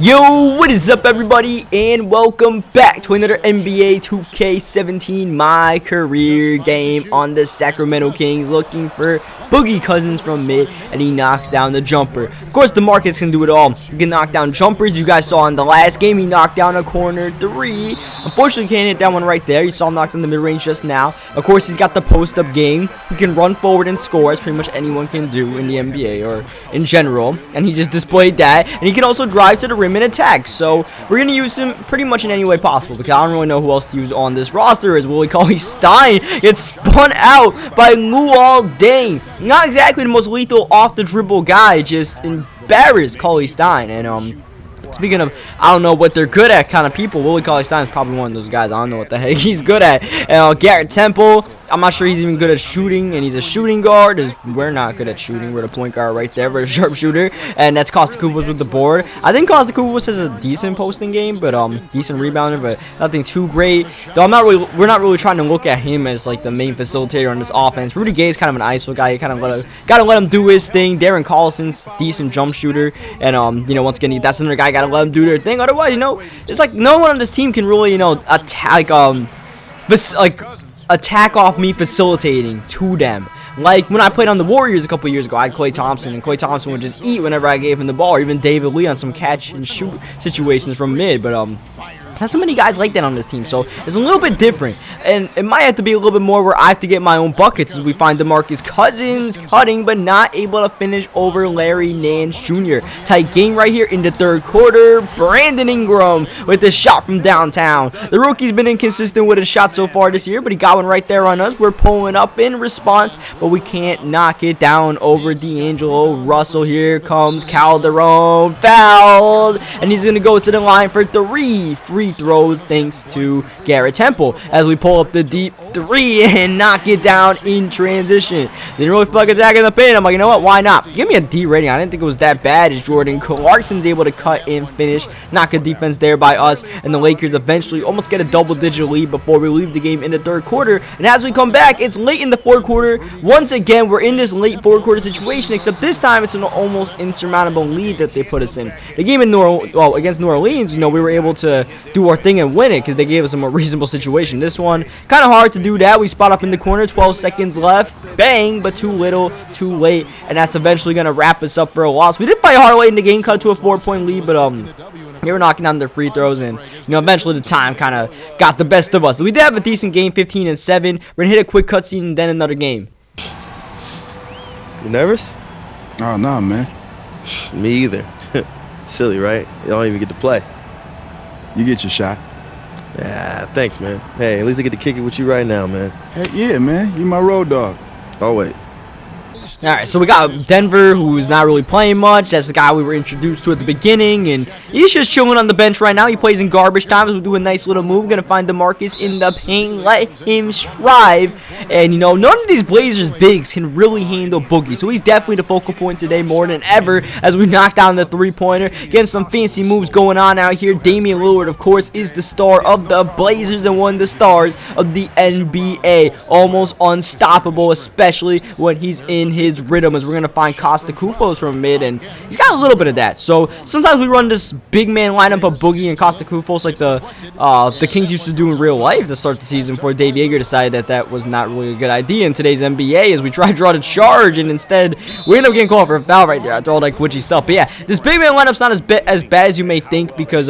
Yo, what is up everybody, and welcome back to another NBA 2K17 My Career game on the Sacramento Kings, looking for Boogie Cousins from mid, and he knocks down the jumper. Of course, the Marcus can do it all. He can knock down jumpers. You guys saw in the last game, he knocked down a corner three. Unfortunately, can't hit that one right there. You saw him knocked in the mid-range just now. Of course, he's got the post-up game. He can run forward and score, as pretty much anyone can do in the NBA or in general, and he just displayed that. And he can also drive to the rim and attack. So we're gonna use him pretty much in any way possible, because I don't really know who else to use on this roster. As Willie Cauley-Stein gets spun out by Luol Deng. Not exactly the most lethal off the dribble guy, just embarrassed Cauley-Stein. And speaking of, I don't know what they're good at kind of people, Willie Cauley-Stein is probably one of those guys. I don't know what the heck he's good at. Garrett Temple, I'm not sure he's even good at shooting, and he's a shooting guard. We're not good at shooting. We're the point guard right there. We're a sharpshooter, and that's Kostakoupas with the board. I think Kostakoupas has a decent posting game, but decent rebounder, but nothing too great. Though we're not really trying to look at him as like the main facilitator on this offense. Rudy Gay is kind of an ISO guy. You kind of gotta let him do his thing. Darren Collison's decent jump shooter, and once again, that's another guy. Gotta let them do their thing. Otherwise, it's like no one on this team can really, attack off me facilitating to them. Like when I played on the Warriors a couple years ago, I had Klay Thompson, and Klay Thompson would just eat whenever I gave him the ball, or even David Lee on some catch and shoot situations from mid. But not so many guys like that on this team, so it's a little bit different, and it might have to be a little bit more where I have to get my own buckets as we find DeMarcus Cousins cutting but not able to finish over Larry Nance Jr. Tight game right here in the third quarter. Brandon Ingram with a shot from downtown. The rookie's been inconsistent with his shot so far this year, but he got one right there on us. We're pulling up in response, but we can't knock it down over D'Angelo Russell. Here comes Calderon, fouled, and he's gonna go to the line for three free throws thanks to Garrett Temple as we pull up the deep three and knock it down in transition. Didn't really fuck attack in the paint. I'm like, you know what, why not? Give me a D rating. I didn't think it was that bad as Jordan Clarkson's able to cut and finish. Knock a defense there by us, and the Lakers eventually almost get a double-digit lead before we leave the game in the third quarter. And as we come back, it's late in the fourth quarter. Once again, we're in this late fourth quarter situation, except this time it's an almost insurmountable lead that they put us in. The game in against New Orleans, we were able to do our thing and win it because they gave us a more reasonable situation. This one, kind of hard to do that. We spot up in the corner, 12 seconds left. Bang, but too little, too late, and that's eventually going to wrap us up for a loss. We did fight hard late in the game, cut it to a 4-point lead, but they were knocking down their free throws, and eventually the time kind of got the best of us. We did have a decent game, 15-7. We're going to hit a quick cutscene and then another game. You nervous? Oh, no, man. Me either. Silly, right? You don't even get to play. You get your shot. Yeah, thanks, man. Hey, at least I get to kick it with you right now, man. Heck yeah, man. You my road dog. Always. Alright, so we got Denver, who's not really playing much. That's the guy we were introduced to at the beginning, and he's just chilling on the bench right now. He plays in garbage time, so we'll do a nice little move. Gonna find DeMarcus in the paint, let him strive. And, none of these Blazers bigs can really handle Boogie, so he's definitely the focal point today more than ever as we knock down the three-pointer. Getting some fancy moves going on out here. Damian Lillard, of course, is the star of the Blazers and one of the stars of the NBA. Almost unstoppable, especially when he's in his rhythm, as we're going to find Kostakoupas from mid, and he's got a little bit of that. So sometimes we run this big man lineup of Boogie and Kostakoupas like the Kings used to do in real life to start the season, before Dave Yeager decided that was not really a good idea in today's NBA, as we try to draw the charge, and instead we end up getting called for a foul right there after all that glitchy stuff. But yeah, this big man lineup's not as bad as you may think, because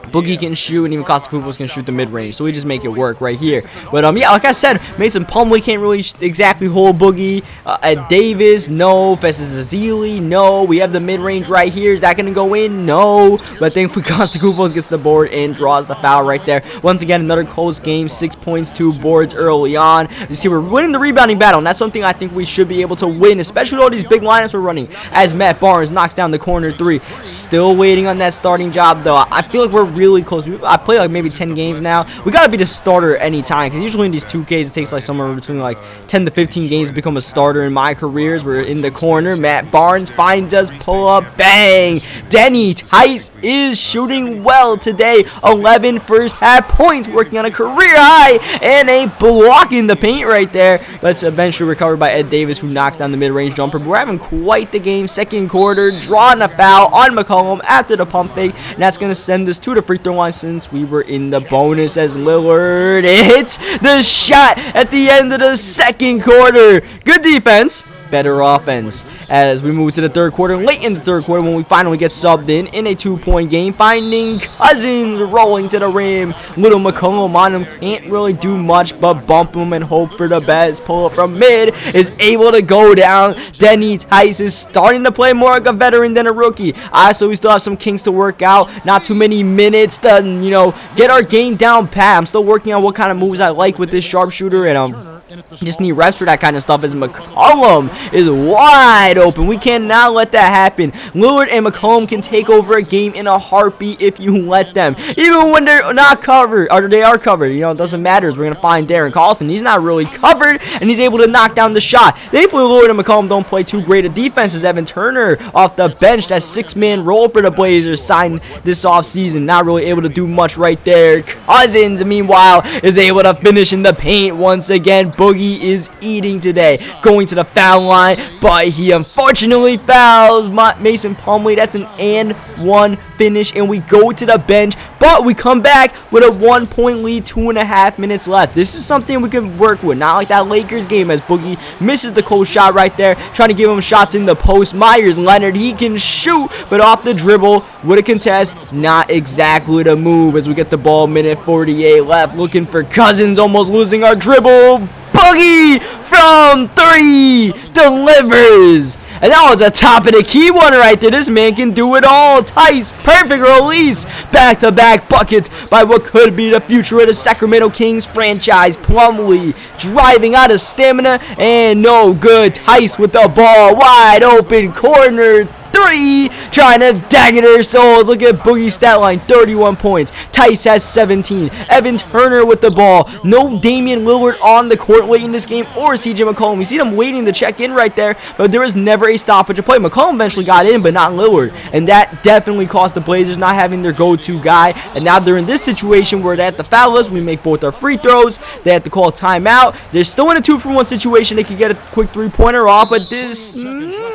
Boogie can shoot, and even Kostakoupas can shoot the mid-range, so we just make it work right here. But yeah, like I said, Mason Plumlee can't really exactly hold Boogie. At Davis, no. Festus Ezeli, no. We have the mid-range right here. Is that going to go in? No. But thankfully, Kostakoupas gets the board and draws the foul right there. Once again, another close game. 6 points, 2 boards early on. You see, we're winning the rebounding battle, and that's something I think we should be able to win, especially with all these big lineups we're running, as Matt Barnes knocks down the corner three. Still waiting on that starting job, though. I feel like we're really close. I play like maybe 10 games now. We gotta be the starter anytime, because usually in these 2Ks it takes like somewhere between like 10 to 15 games to become a starter in my careers. We're in the corner. Matt Barnes finds us, pull up, bang. Denny Tice is shooting well today. 11 first half points, working on a career high, and a block in the paint right there. Let's eventually recover by Ed Davis, who knocks down the mid-range jumper. But we're having quite the game. Second quarter, drawing a foul on McCollum after the pump fake, and that's going to send us to the free throw line since we were in the bonus as Lillard hits the shot at the end of the second quarter. Good defense, better offense as we move to the third quarter. Late in the third quarter, when we finally get subbed in a 2-point game, finding Cousins rolling to the rim. Little McCollum on him, can't really do much but bump him and hope for the best. Pull up from mid, is able to go down. Denny Tice is starting to play more like a veteran than a rookie. So we still have some kinks to work out. Not too many minutes to, you know, get our game down pat. I'm still working on what kind of moves I like with this sharpshooter, and just need reps for that kind of stuff, as McCollum is wide open. We cannot let that happen. Lillard and McCollum can take over a game in a heartbeat if you let them. Even when they're not covered, or they are covered, you know, it doesn't matter. We're going to find Darren Carlson. He's not really covered, and he's able to knock down the shot. Thankfully, Lillard and McCollum don't play too great a defense, as Evan Turner off the bench, that 6-man role for the Blazers, signed this offseason. Not really able to do much right there. Cousins, meanwhile, is able to finish in the paint once again. Boogie is eating today, going to the foul line, but he unfortunately fouls Mason Plumlee. That's an and one finish, and we go to the bench, but we come back with a 1-point lead, 2.5 minutes left. This is something we can work with, not like that Lakers game as Boogie misses the cold shot right there, trying to give him shots in the post. Myers Leonard, he can shoot, but off the dribble with a contest, not exactly the move, as we get the ball, minute 48 left, looking for Cousins, almost losing our dribble. Boogie from 3 delivers. And that was a top of the key one right there. This man can do it all. Tice, perfect release. Back-to-back buckets by what could be the future of the Sacramento Kings franchise. Plumlee driving out of stamina, and no good. Tice with the ball, wide open corner. 3, trying to dagger their souls. Look at Boogie's stat line, 31 points. Tice has 17. Evan Turner with the ball. No Damian Lillard on the court late in this game, or CJ McCollum. You see them waiting to check in right there, but there was never a stoppage of play. McCollum eventually got in, but not Lillard, and that definitely cost the Blazers not having their go-to guy. And now they're in this situation where they have to foul us. We make both our free throws. They have to call a timeout. They're still in a 2-for-1 situation. They could get a quick 3-pointer off, but this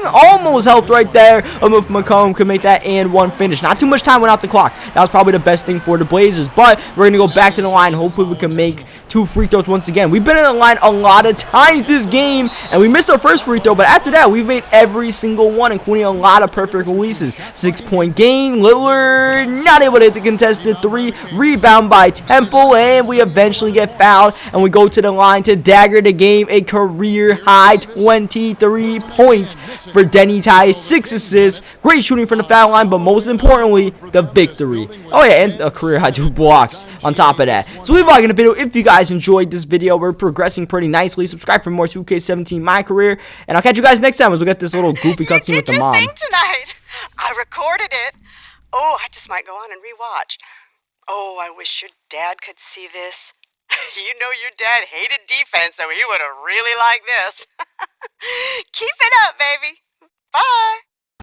almost helped right there. If McCollum could make that and one finish. Not too much time went off the clock. That was probably the best thing for the Blazers, but we're going to go back to the line. Hopefully we can make 2 free throws once again. We've been in the line a lot of times this game, and we missed our first free throw, but after that we've made every single one, including a lot of perfect releases. 6-point game. Lillard not able to hit the contested 3. Rebound by Temple, and we eventually get fouled, and we go to the line to dagger the game. A career high 23 points for Denny Tice, 6 assists. Great shooting from the foul line, but most importantly, the victory. Oh yeah, and a career high 2 blocks on top of that. So leave a like in the video if you guys enjoyed this video. We're progressing pretty nicely. Subscribe for more 2K17 My Career, and I'll catch you guys next time as we get this little goofy cutscene with the mom. You did your thing tonight. I recorded it. Oh, I just might go on and rewatch. Oh, I wish your dad could see this. You know your dad hated defense, so he would have really liked this. Keep it up, baby. Bye.